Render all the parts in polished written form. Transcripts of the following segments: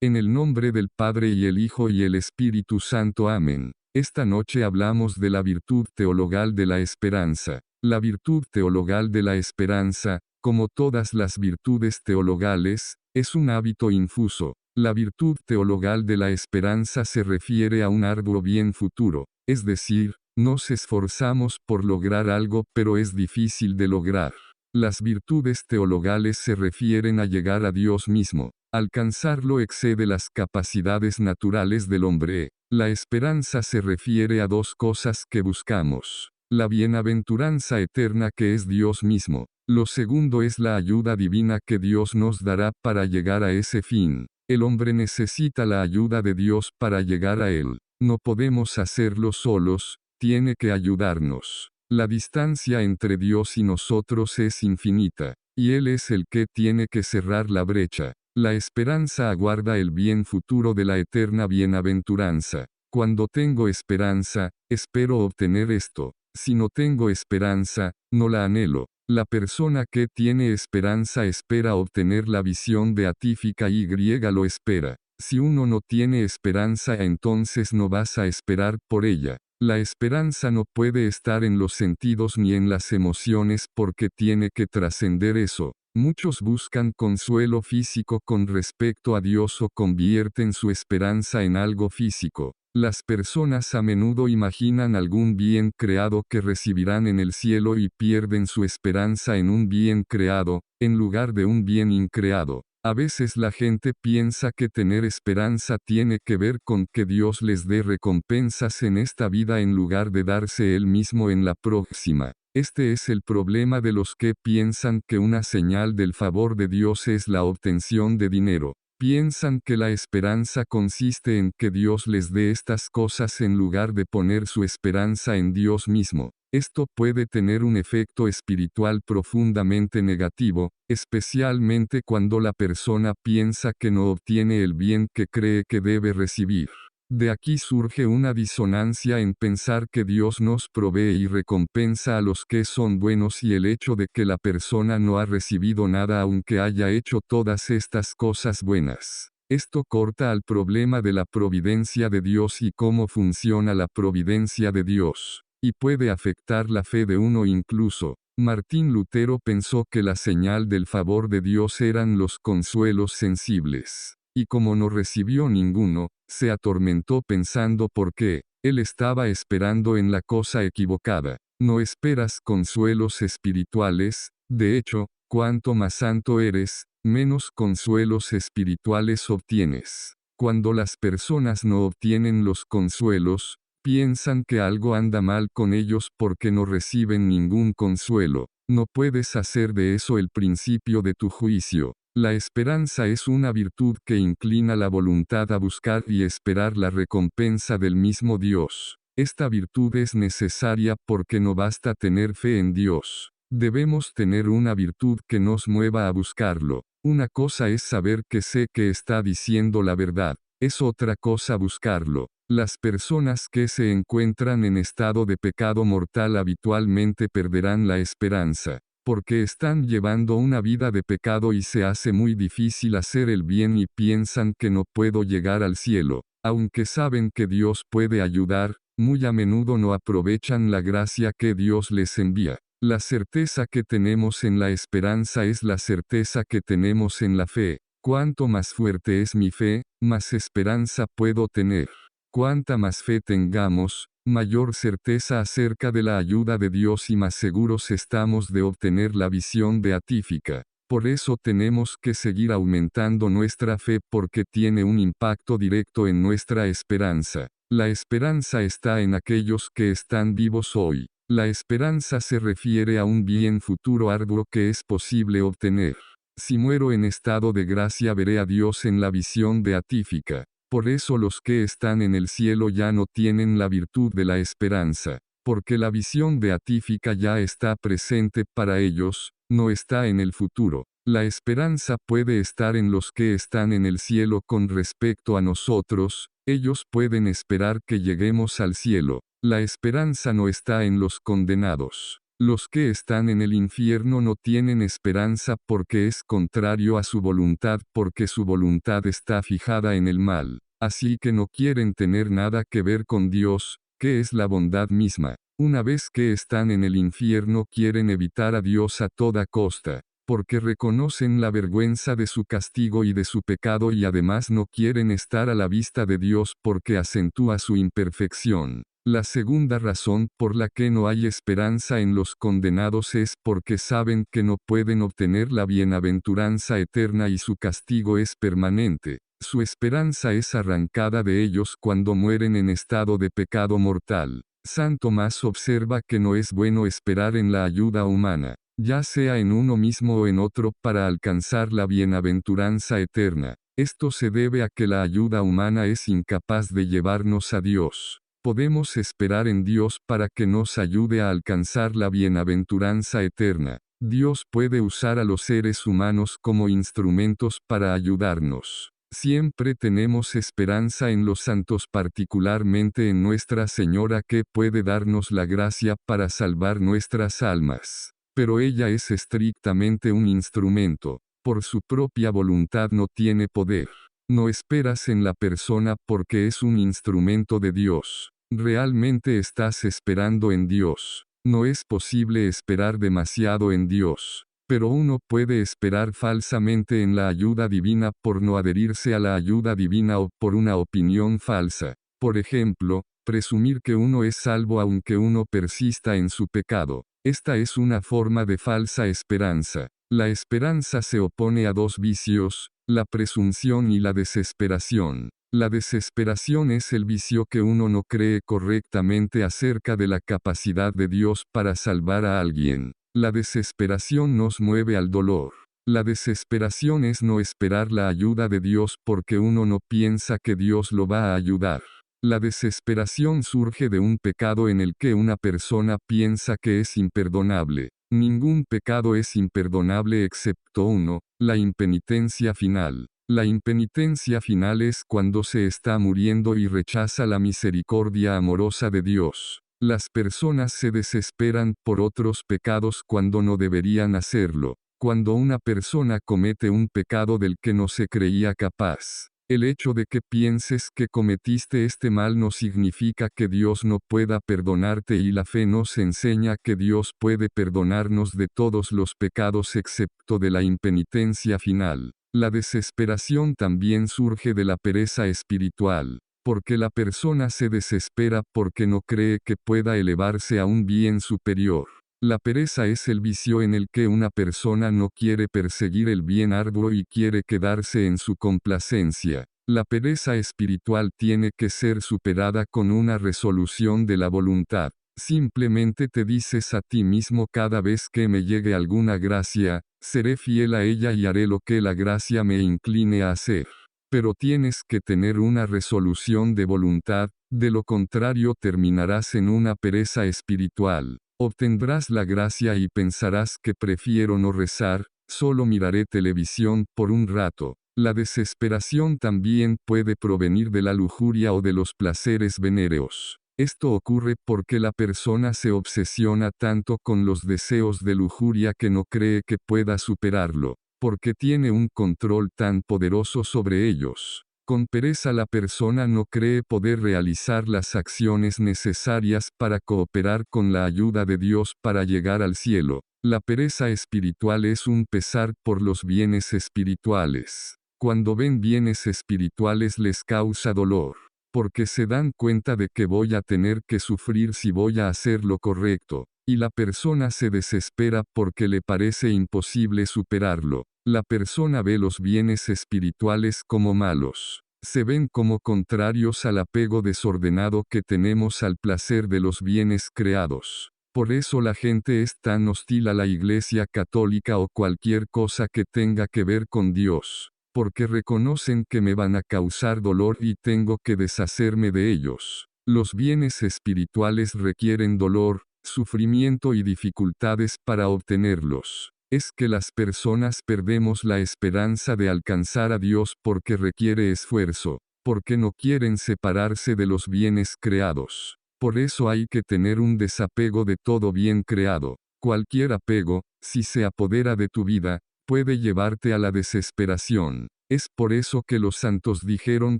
En el nombre del Padre y el Hijo y el Espíritu Santo. Amén. Esta noche hablamos de la virtud teologal de la esperanza. La virtud teologal de la esperanza, como todas las virtudes teologales, es un hábito infuso. La virtud teologal de la esperanza se refiere a un arduo bien futuro, es decir, nos esforzamos por lograr algo pero es difícil de lograr. Las virtudes teologales se refieren a llegar a Dios mismo. Alcanzarlo excede las capacidades naturales del hombre. La esperanza se refiere a dos cosas que buscamos. La bienaventuranza eterna que es Dios mismo. Lo segundo es la ayuda divina que Dios nos dará para llegar a ese fin. El hombre necesita la ayuda de Dios para llegar a él. No podemos hacerlo solos, tiene que ayudarnos. La distancia entre Dios y nosotros es infinita, y Él es el que tiene que cerrar la brecha. La esperanza aguarda el bien futuro de la eterna bienaventuranza. Cuando tengo esperanza, espero obtener esto. Si no tengo esperanza, no la anhelo. La persona que tiene esperanza espera obtener la visión beatífica y lo espera. Si uno no tiene esperanza, entonces no vas a esperar por ella. La esperanza no puede estar en los sentidos ni en las emociones porque tiene que trascender eso. Muchos buscan consuelo físico con respecto a Dios o convierten su esperanza en algo físico. Las personas a menudo imaginan algún bien creado que recibirán en el cielo y pierden su esperanza en un bien creado, en lugar de un bien increado. A veces la gente piensa que tener esperanza tiene que ver con que Dios les dé recompensas en esta vida en lugar de darse Él mismo en la próxima. Este es el problema de los que piensan que una señal del favor de Dios es la obtención de dinero. Piensan que la esperanza consiste en que Dios les dé estas cosas en lugar de poner su esperanza en Dios mismo. Esto puede tener un efecto espiritual profundamente negativo, especialmente cuando la persona piensa que no obtiene el bien que cree que debe recibir. De aquí surge una disonancia en pensar que Dios nos provee y recompensa a los que son buenos y el hecho de que la persona no ha recibido nada aunque haya hecho todas estas cosas buenas. Esto corta al problema de la providencia de Dios y cómo funciona la providencia de Dios, y puede afectar la fe de uno incluso. Martín Lutero pensó que la señal del favor de Dios eran los consuelos sensibles. Y como no recibió ninguno, se atormentó pensando por qué, él estaba esperando en la cosa equivocada. No esperas consuelos espirituales, de hecho, cuanto más santo eres, menos consuelos espirituales obtienes. Cuando las personas no obtienen los consuelos, piensan que algo anda mal con ellos porque no reciben ningún consuelo. No puedes hacer de eso el principio de tu juicio. La esperanza es una virtud que inclina la voluntad a buscar y esperar la recompensa del mismo Dios. Esta virtud es necesaria porque no basta tener fe en Dios. Debemos tener una virtud que nos mueva a buscarlo. Una cosa es saber que sé que está diciendo la verdad. Es otra cosa buscarlo. Las personas que se encuentran en estado de pecado mortal habitualmente perderán la esperanza, porque están llevando una vida de pecado y se hace muy difícil hacer el bien y piensan que no puedo llegar al cielo. Aunque saben que Dios puede ayudar, muy a menudo no aprovechan la gracia que Dios les envía. La certeza que tenemos en la esperanza es la certeza que tenemos en la fe. Cuanto más fuerte es mi fe, más esperanza puedo tener. Cuanta más fe tengamos, mayor certeza acerca de la ayuda de Dios y más seguros estamos de obtener la visión beatífica. Por eso tenemos que seguir aumentando nuestra fe porque tiene un impacto directo en nuestra esperanza. La esperanza está en aquellos que están vivos hoy. La esperanza se refiere a un bien futuro arduo que es posible obtener. Si muero en estado de gracia veré a Dios en la visión beatífica. Por eso los que están en el cielo ya no tienen la virtud de la esperanza, porque la visión beatífica ya está presente para ellos, no está en el futuro. La esperanza puede estar en los que están en el cielo con respecto a nosotros, ellos pueden esperar que lleguemos al cielo. La esperanza no está en los condenados. Los que están en el infierno no tienen esperanza porque es contrario a su voluntad, porque su voluntad está fijada en el mal. Así que no quieren tener nada que ver con Dios, que es la bondad misma. Una vez que están en el infierno quieren evitar a Dios a toda costa, porque reconocen la vergüenza de su castigo y de su pecado y además no quieren estar a la vista de Dios porque acentúa su imperfección. La segunda razón por la que no hay esperanza en los condenados es porque saben que no pueden obtener la bienaventuranza eterna y su castigo es permanente. Su esperanza es arrancada de ellos cuando mueren en estado de pecado mortal. San Tomás observa que no es bueno esperar en la ayuda humana, ya sea en uno mismo o en otro, para alcanzar la bienaventuranza eterna. Esto se debe a que la ayuda humana es incapaz de llevarnos a Dios. Podemos esperar en Dios para que nos ayude a alcanzar la bienaventuranza eterna. Dios puede usar a los seres humanos como instrumentos para ayudarnos. Siempre tenemos esperanza en los santos, particularmente en Nuestra Señora, que puede darnos la gracia para salvar nuestras almas. Pero ella es estrictamente un instrumento. Por su propia voluntad no tiene poder. No esperas en la persona porque es un instrumento de Dios. Realmente estás esperando en Dios. No es posible esperar demasiado en Dios. Pero uno puede esperar falsamente en la ayuda divina por no adherirse a la ayuda divina o por una opinión falsa. Por ejemplo, presumir que uno es salvo aunque uno persista en su pecado. Esta es una forma de falsa esperanza. La esperanza se opone a dos vicios, la presunción y la desesperación. La desesperación es el vicio que uno no cree correctamente acerca de la capacidad de Dios para salvar a alguien. La desesperación nos mueve al dolor. La desesperación es no esperar la ayuda de Dios porque uno no piensa que Dios lo va a ayudar. La desesperación surge de un pecado en el que una persona piensa que es imperdonable. Ningún pecado es imperdonable excepto uno, la impenitencia final. La impenitencia final es cuando se está muriendo y rechaza la misericordia amorosa de Dios. Las personas se desesperan por otros pecados cuando no deberían hacerlo. Cuando una persona comete un pecado del que no se creía capaz, el hecho de que pienses que cometiste este mal no significa que Dios no pueda perdonarte, y la fe nos enseña que Dios puede perdonarnos de todos los pecados excepto de la impenitencia final. La desesperación también surge de la pereza espiritual, porque la persona se desespera porque no cree que pueda elevarse a un bien superior. La pereza es el vicio en el que una persona no quiere perseguir el bien arduo y quiere quedarse en su complacencia. La pereza espiritual tiene que ser superada con una resolución de la voluntad. Simplemente te dices a ti mismo: cada vez que me llegue alguna gracia, seré fiel a ella y haré lo que la gracia me incline a hacer. Pero tienes que tener una resolución de voluntad, de lo contrario terminarás en una pereza espiritual. Obtendrás la gracia y pensarás que prefiero no rezar, solo miraré televisión por un rato. La desesperación también puede provenir de la lujuria o de los placeres venéreos. Esto ocurre porque la persona se obsesiona tanto con los deseos de lujuria que no cree que pueda superarlo, porque tiene un control tan poderoso sobre ellos. Con pereza la persona no cree poder realizar las acciones necesarias para cooperar con la ayuda de Dios para llegar al cielo. La pereza espiritual es un pesar por los bienes espirituales. Cuando ven bienes espirituales les causa dolor, porque se dan cuenta de que voy a tener que sufrir si voy a hacer lo correcto, y la persona se desespera porque le parece imposible superarlo. La persona ve los bienes espirituales como malos. Se ven como contrarios al apego desordenado que tenemos al placer de los bienes creados. Por eso la gente es tan hostil a la Iglesia Católica o cualquier cosa que tenga que ver con Dios, porque reconocen que me van a causar dolor y tengo que deshacerme de ellos. Los bienes espirituales requieren dolor, sufrimiento y dificultades para obtenerlos. Es que las personas perdemos la esperanza de alcanzar a Dios porque requiere esfuerzo, porque no quieren separarse de los bienes creados. Por eso hay que tener un desapego de todo bien creado. Cualquier apego, si se apodera de tu vida, puede llevarte a la desesperación. Es por eso que los santos dijeron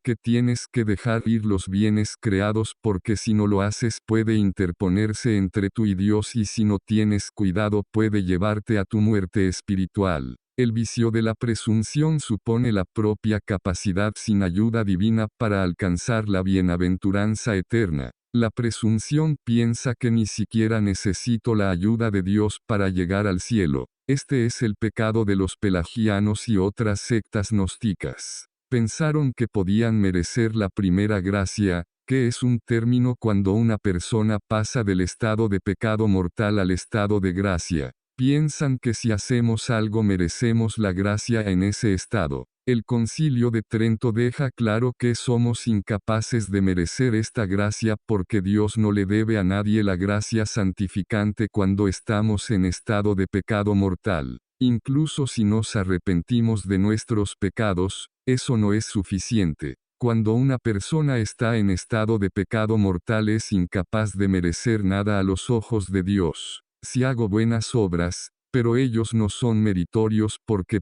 que tienes que dejar ir los bienes creados porque si no lo haces puede interponerse entre tú y Dios y si no tienes cuidado puede llevarte a tu muerte espiritual. El vicio de la presunción supone la propia capacidad sin ayuda divina para alcanzar la bienaventuranza eterna. La presunción piensa que ni siquiera necesito la ayuda de Dios para llegar al cielo. Este es el pecado de los pelagianos y otras sectas gnósticas. Pensaron que podían merecer la primera gracia, que es un término cuando una persona pasa del estado de pecado mortal al estado de gracia. Piensan que si hacemos algo merecemos la gracia en ese estado. El Concilio de Trento deja claro que somos incapaces de merecer esta gracia porque Dios no le debe a nadie la gracia santificante cuando estamos en estado de pecado mortal. Incluso si nos arrepentimos de nuestros pecados, eso no es suficiente. Cuando una persona está en estado de pecado mortal es incapaz de merecer nada a los ojos de Dios. Si hago buenas obras, pero ellos no son meritorios porque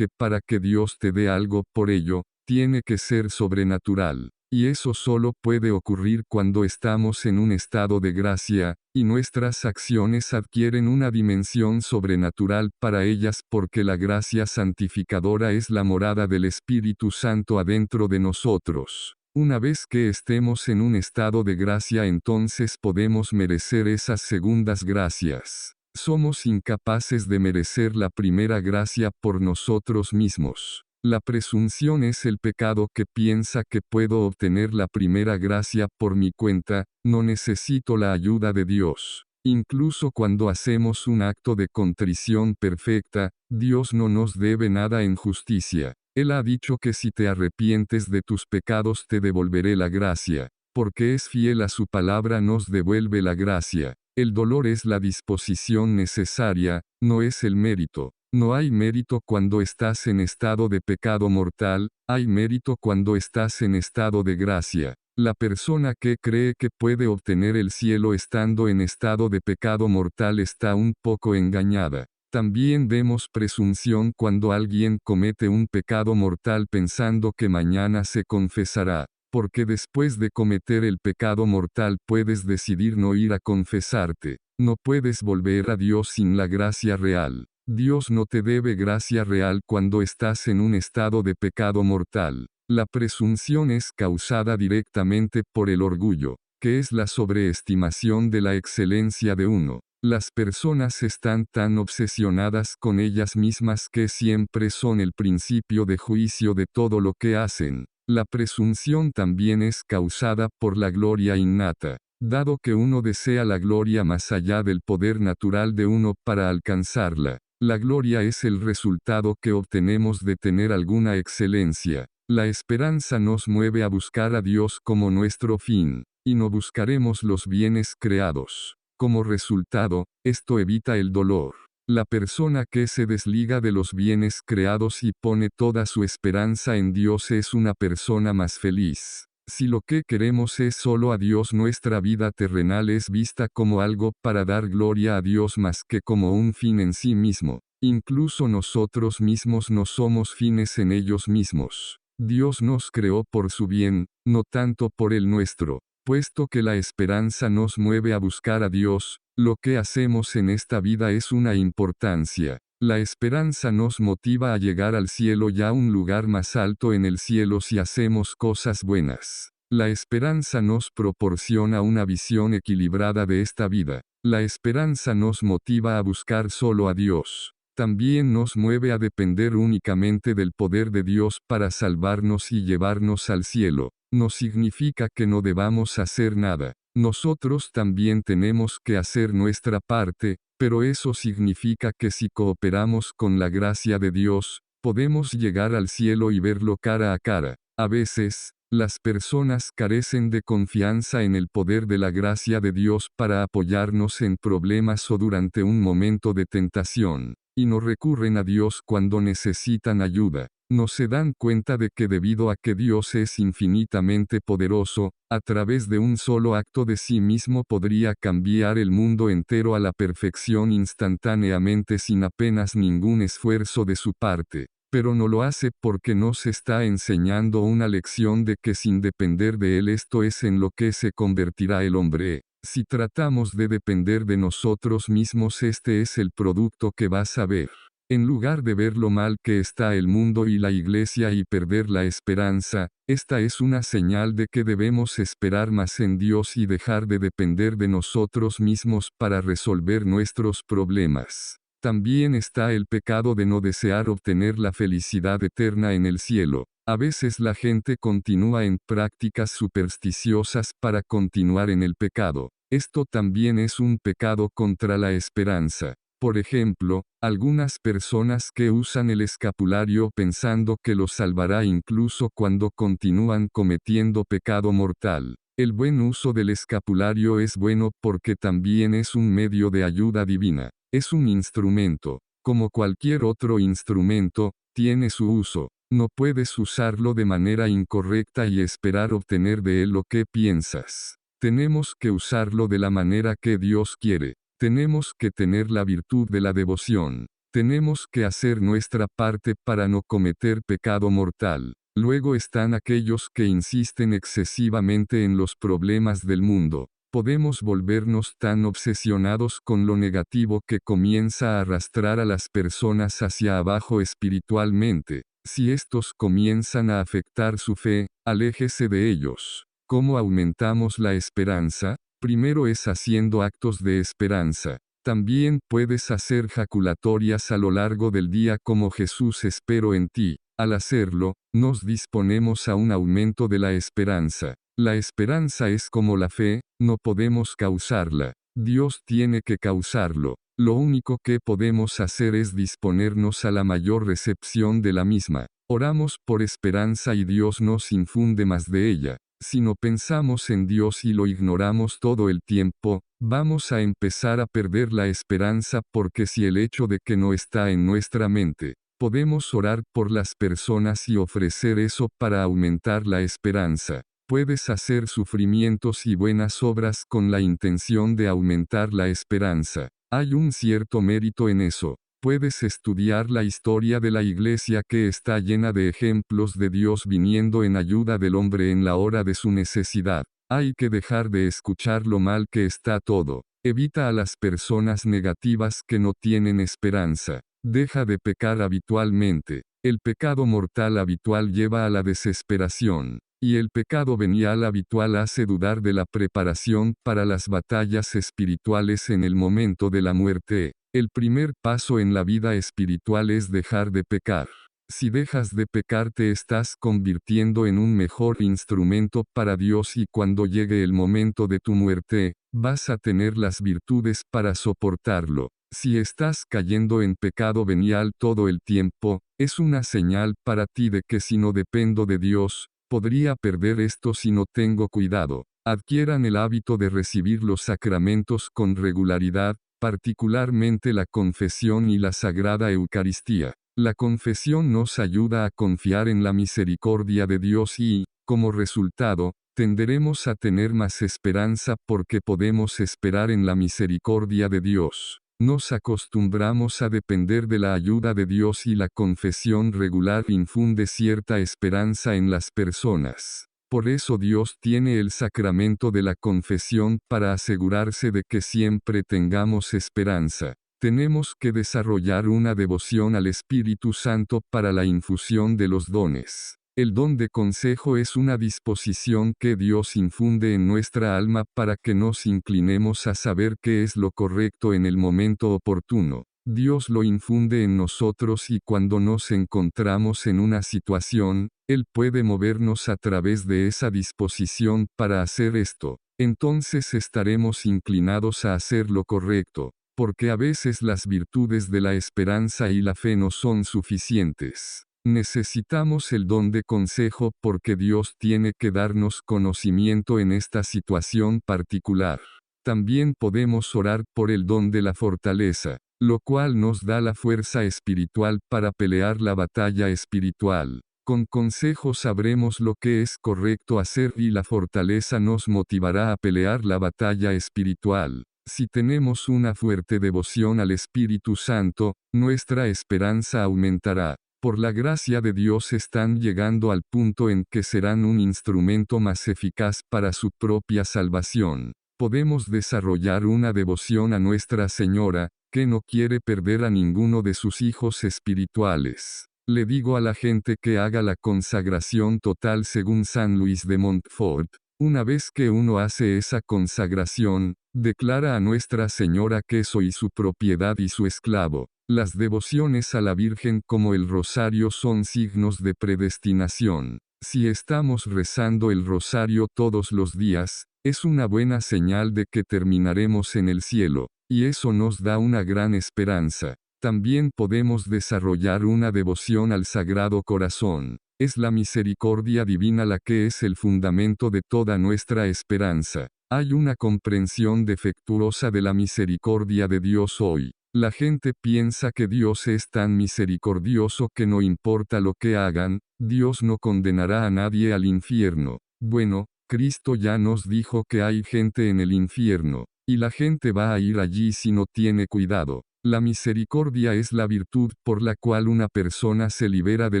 para que Dios te dé algo por ello, tiene que ser sobrenatural. Y eso solo puede ocurrir cuando estamos en un estado de gracia, y nuestras acciones adquieren una dimensión sobrenatural para ellas porque la gracia santificadora es la morada del Espíritu Santo adentro de nosotros. Una vez que estemos en un estado de gracia entonces podemos merecer esas segundas gracias. Somos incapaces de merecer la primera gracia por nosotros mismos. La presunción es el pecado que piensa que puedo obtener la primera gracia por mi cuenta, no necesito la ayuda de Dios. Incluso cuando hacemos un acto de contrición perfecta, Dios no nos debe nada en justicia. Él ha dicho que si te arrepientes de tus pecados te devolveré la gracia. Porque es fiel a su palabra nos devuelve la gracia. El dolor es la disposición necesaria, no es el mérito. No hay mérito cuando estás en estado de pecado mortal, hay mérito cuando estás en estado de gracia. La persona que cree que puede obtener el cielo estando en estado de pecado mortal está un poco engañada. También vemos presunción cuando alguien comete un pecado mortal pensando que mañana se confesará. Porque después de cometer el pecado mortal puedes decidir no ir a confesarte. No puedes volver a Dios sin la gracia real. Dios no te debe gracia real cuando estás en un estado de pecado mortal. La presunción es causada directamente por el orgullo, que es la sobreestimación de la excelencia de uno. Las personas están tan obsesionadas con ellas mismas que siempre son el principio de juicio de todo lo que hacen. La presunción también es causada por la gloria innata, dado que uno desea la gloria más allá del poder natural de uno para alcanzarla. La gloria es el resultado que obtenemos de tener alguna excelencia. La esperanza nos mueve a buscar a Dios como nuestro fin, y no buscaremos los bienes creados. Como resultado, esto evita el dolor. La persona que se desliga de los bienes creados y pone toda su esperanza en Dios es una persona más feliz. Si lo que queremos es solo a Dios, nuestra vida terrenal es vista como algo para dar gloria a Dios más que como un fin en sí mismo. Incluso nosotros mismos no somos fines en ellos mismos. Dios nos creó por su bien, no tanto por el nuestro. Puesto que la esperanza nos mueve a buscar a Dios, lo que hacemos en esta vida es una importancia. La esperanza nos motiva a llegar al cielo y a un lugar más alto en el cielo si hacemos cosas buenas. La esperanza nos proporciona una visión equilibrada de esta vida. La esperanza nos motiva a buscar solo a Dios. También nos mueve a depender únicamente del poder de Dios para salvarnos y llevarnos al cielo. No significa que no debamos hacer nada. Nosotros también tenemos que hacer nuestra parte, pero eso significa que si cooperamos con la gracia de Dios, podemos llegar al cielo y verlo cara a cara. A veces, las personas carecen de confianza en el poder de la gracia de Dios para apoyarnos en problemas o durante un momento de tentación. y no recurren a Dios cuando necesitan ayuda. No se dan cuenta de que debido a que Dios es infinitamente poderoso, a través de un solo acto de sí mismo podría cambiar el mundo entero a la perfección instantáneamente sin apenas ningún esfuerzo de su parte. Pero no lo hace porque nos está enseñando una lección de que sin depender de Él esto es en lo que se convertirá el hombre. Si tratamos de depender de nosotros mismos este es el producto que vas a ver. En lugar de ver lo mal que está el mundo y la iglesia y perder la esperanza, esta es una señal de que debemos esperar más en Dios y dejar de depender de nosotros mismos para resolver nuestros problemas. También está el pecado de no desear obtener la felicidad eterna en el cielo. A veces la gente continúa en prácticas supersticiosas para continuar en el pecado. Esto también es un pecado contra la esperanza. Por ejemplo, algunas personas que usan el escapulario pensando que los salvará incluso cuando continúan cometiendo pecado mortal. El buen uso del escapulario es bueno porque también es un medio de ayuda divina. Es un instrumento. Como cualquier otro instrumento, tiene su uso. No puedes usarlo de manera incorrecta y esperar obtener de él lo que piensas. Tenemos que usarlo de la manera que Dios quiere. Tenemos que tener la virtud de la devoción. Tenemos que hacer nuestra parte para no cometer pecado mortal. Luego están aquellos que insisten excesivamente en los problemas del mundo. Podemos volvernos tan obsesionados con lo negativo que comienza a arrastrar a las personas hacia abajo espiritualmente. Si estos comienzan a afectar su fe, aléjese de ellos. ¿Cómo aumentamos la esperanza? Primero es haciendo actos de esperanza. También puedes hacer jaculatorias a lo largo del día como Jesús espero en ti. Al hacerlo, nos disponemos a un aumento de la esperanza. La esperanza es como la fe, no podemos causarla. Dios tiene que causarlo. Lo único que podemos hacer es disponernos a la mayor recepción de la misma. Oramos por esperanza y Dios nos infunde más de ella. Si no pensamos en Dios y lo ignoramos todo el tiempo, vamos a empezar a perder la esperanza porque si el hecho de que no está en nuestra mente, podemos orar por las personas y ofrecer eso para aumentar la esperanza. Puedes hacer sufrimientos y buenas obras con la intención de aumentar la esperanza. Hay un cierto mérito en eso. Puedes estudiar la historia de la iglesia que está llena de ejemplos de Dios viniendo en ayuda del hombre en la hora de su necesidad. Hay que dejar de escuchar lo mal que está todo. Evita a las personas negativas que no tienen esperanza. Deja de pecar habitualmente. El pecado mortal habitual lleva a la desesperación. Y el pecado venial habitual hace dudar de la preparación para las batallas espirituales en el momento de la muerte. El primer paso en la vida espiritual es dejar de pecar. Si dejas de pecar te estás convirtiendo en un mejor instrumento para Dios y cuando llegue el momento de tu muerte, vas a tener las virtudes para soportarlo. Si estás cayendo en pecado venial todo el tiempo, es una señal para ti de que si no dependo de Dios, podría perder esto si no tengo cuidado. Adquieran el hábito de recibir los sacramentos con regularidad, particularmente la confesión y la Sagrada Eucaristía. La confesión nos ayuda a confiar en la misericordia de Dios y, como resultado, tenderemos a tener más esperanza porque podemos esperar en la misericordia de Dios. Nos acostumbramos a depender de la ayuda de Dios y la confesión regular infunde cierta esperanza en las personas. Por eso Dios tiene el sacramento de la confesión para asegurarse de que siempre tengamos esperanza. Tenemos que desarrollar una devoción al Espíritu Santo para la infusión de los dones. El don de consejo es una disposición que Dios infunde en nuestra alma para que nos inclinemos a saber qué es lo correcto en el momento oportuno. Dios lo infunde en nosotros y cuando nos encontramos en una situación, Él puede movernos a través de esa disposición para hacer esto. Entonces estaremos inclinados a hacer lo correcto, porque a veces las virtudes de la esperanza y la fe no son suficientes. Necesitamos el don de consejo porque Dios tiene que darnos conocimiento en esta situación particular. También podemos orar por el don de la fortaleza. lo cual nos da la fuerza espiritual para pelear la batalla espiritual. Con consejo sabremos lo que es correcto hacer y la fortaleza nos motivará a pelear la batalla espiritual. Si tenemos una fuerte devoción al Espíritu Santo, nuestra esperanza aumentará. Por la gracia de Dios están llegando al punto en que serán un instrumento más eficaz para su propia salvación. Podemos desarrollar una devoción a Nuestra Señora, que no quiere perder a ninguno de sus hijos espirituales. Le digo a la gente que haga la consagración total según San Luis de Montfort. Una vez que uno hace esa consagración, declara a Nuestra Señora que soy su propiedad y su esclavo. Las devociones a la Virgen como el rosario son signos de predestinación. Si estamos rezando el rosario todos los días, es una buena señal de que terminaremos en el cielo, y eso nos da una gran esperanza. También podemos desarrollar una devoción al Sagrado Corazón. Es la misericordia divina la que es el fundamento de toda nuestra esperanza. Hay una comprensión defectuosa de la misericordia de Dios hoy. La gente piensa que Dios es tan misericordioso que no importa lo que hagan, Dios no condenará a nadie al infierno. Bueno, Cristo ya nos dijo que hay gente en el infierno, y la gente va a ir allí si no tiene cuidado. La misericordia es la virtud por la cual una persona se libera de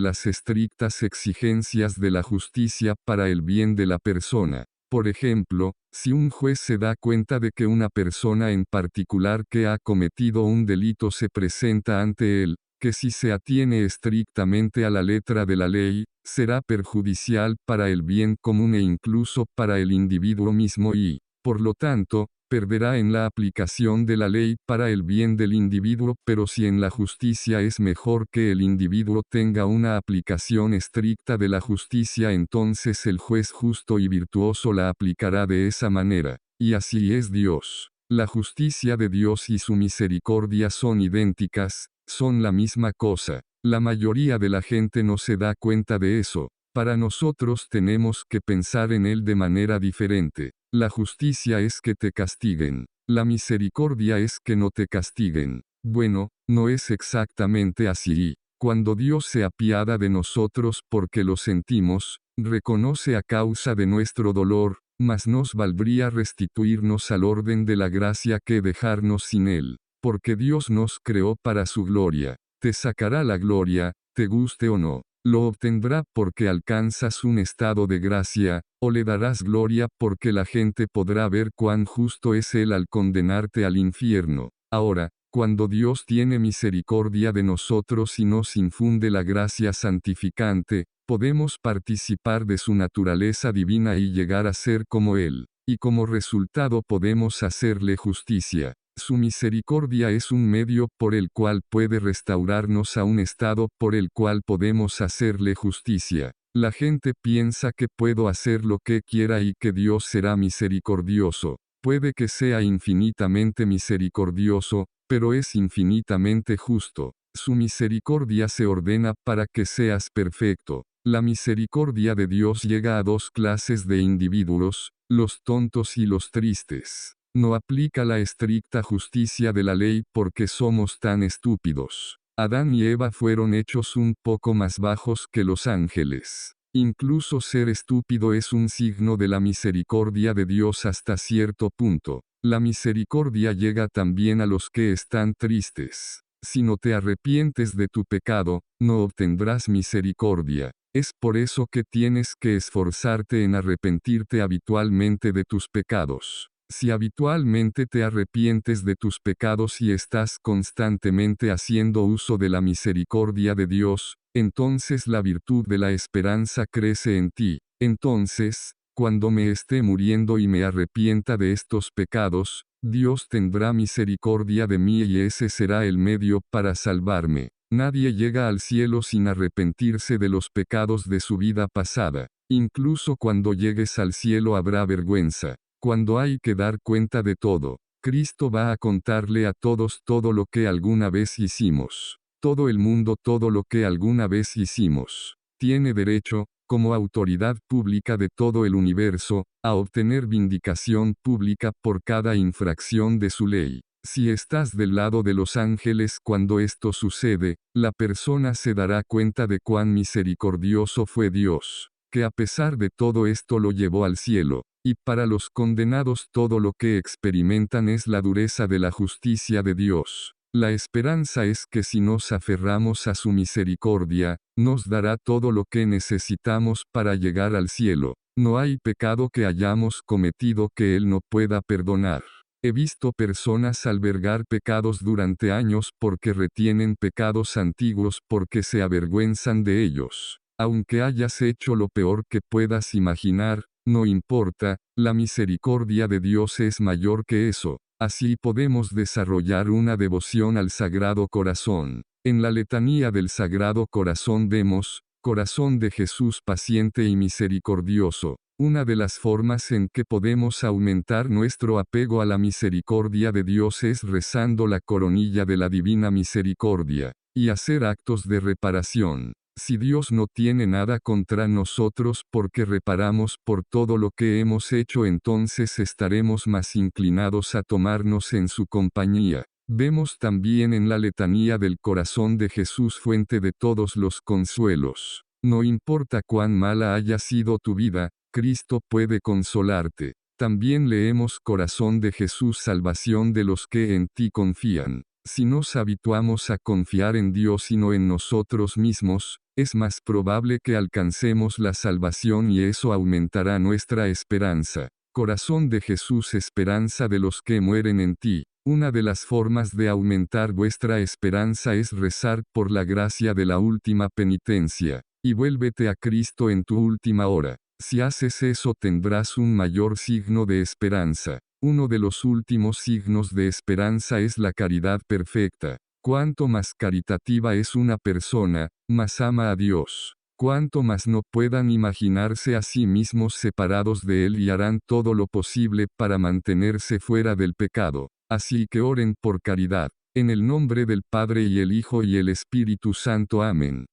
las estrictas exigencias de la justicia para el bien de la persona. Por ejemplo, si un juez se da cuenta de que una persona en particular que ha cometido un delito se presenta ante él, que si se atiene estrictamente a la letra de la ley, será perjudicial para el bien común e incluso para el individuo mismo y, por lo tanto, perderá en la aplicación de la ley para el bien del individuo, pero si en la justicia es mejor que el individuo tenga una aplicación estricta de la justicia, entonces el juez justo y virtuoso la aplicará de esa manera. Y así es Dios. La justicia de Dios y su misericordia son idénticas, son la misma cosa. La mayoría de la gente no se da cuenta de eso. Para nosotros tenemos que pensar en él de manera diferente. La justicia es que te castiguen. La misericordia es que no te castiguen. Bueno, no es exactamente así. Cuando Dios se apiada de nosotros porque lo sentimos, reconoce a causa de nuestro dolor, mas nos valdría restituirnos al orden de la gracia que dejarnos sin él. Porque Dios nos creó para su gloria. Te sacará la gloria, te guste o no. Lo obtendrá porque alcanzas un estado de gracia, o le darás gloria porque la gente podrá ver cuán justo es Él al condenarte al infierno. Ahora, cuando Dios tiene misericordia de nosotros y nos infunde la gracia santificante, podemos participar de su naturaleza divina y llegar a ser como Él, y como resultado podemos hacerle justicia. Su misericordia es un medio por el cual puede restaurarnos a un estado por el cual podemos hacerle justicia. La gente piensa que puedo hacer lo que quiera y que Dios será misericordioso. Puede que sea infinitamente misericordioso, pero es infinitamente justo. Su misericordia se ordena para que seas perfecto. La misericordia de Dios llega a dos clases de individuos, los tontos y los tristes. No aplica la estricta justicia de la ley porque somos tan estúpidos. Adán y Eva fueron hechos un poco más bajos que los ángeles. Incluso ser estúpido es un signo de la misericordia de Dios hasta cierto punto. La misericordia llega también a los que están tristes. Si no te arrepientes de tu pecado, no obtendrás misericordia. Es por eso que tienes que esforzarte en arrepentirte habitualmente de tus pecados. Si habitualmente te arrepientes de tus pecados y estás constantemente haciendo uso de la misericordia de Dios, entonces la virtud de la esperanza crece en ti. Entonces, cuando me esté muriendo y me arrepienta de estos pecados, Dios tendrá misericordia de mí y ese será el medio para salvarme. Nadie llega al cielo sin arrepentirse de los pecados de su vida pasada. Incluso cuando llegues al cielo habrá vergüenza. Cuando hay que dar cuenta de todo, Cristo va a contarle a todos todo lo que alguna vez hicimos. Todo el mundo todo lo que alguna vez hicimos. Tiene derecho, como autoridad pública de todo el universo, a obtener vindicación pública por cada infracción de su ley. Si estás del lado de los ángeles cuando esto sucede, la persona se dará cuenta de cuán misericordioso fue Dios, que a pesar de todo esto lo llevó al cielo. Y para los condenados todo lo que experimentan es la dureza de la justicia de Dios. La esperanza es que si nos aferramos a su misericordia, nos dará todo lo que necesitamos para llegar al cielo. No hay pecado que hayamos cometido que Él no pueda perdonar. He visto personas albergar pecados durante años porque retienen pecados antiguos porque se avergüenzan de ellos. Aunque hayas hecho lo peor que puedas imaginar, no importa, la misericordia de Dios es mayor que eso. Así podemos desarrollar una devoción al Sagrado Corazón. En la letanía del Sagrado Corazón vemos, Corazón de Jesús paciente y misericordioso. Una de las formas en que podemos aumentar nuestro apego a la misericordia de Dios es rezando la coronilla de la Divina Misericordia, y hacer actos de reparación. Si Dios no tiene nada contra nosotros porque reparamos por todo lo que hemos hecho, entonces estaremos más inclinados a tomarnos en su compañía. Vemos también en la letanía del corazón de Jesús fuente de todos los consuelos. No importa cuán mala haya sido tu vida, Cristo puede consolarte. También leemos corazón de Jesús salvación de los que en ti confían. Si nos habituamos a confiar en Dios y no en nosotros mismos, es más probable que alcancemos la salvación y eso aumentará nuestra esperanza. Corazón de Jesús esperanza de los que mueren en ti. Una de las formas de aumentar vuestra esperanza es rezar por la gracia de la última penitencia, y vuélvete a Cristo en tu última hora. Si haces eso tendrás un mayor signo de esperanza. Uno de los últimos signos de esperanza es la caridad perfecta. Cuanto más caritativa es una persona, más ama a Dios. Cuanto más no puedan imaginarse a sí mismos separados de Él y harán todo lo posible para mantenerse fuera del pecado. Así que oren por caridad. En el nombre del Padre y el Hijo y el Espíritu Santo. Amén.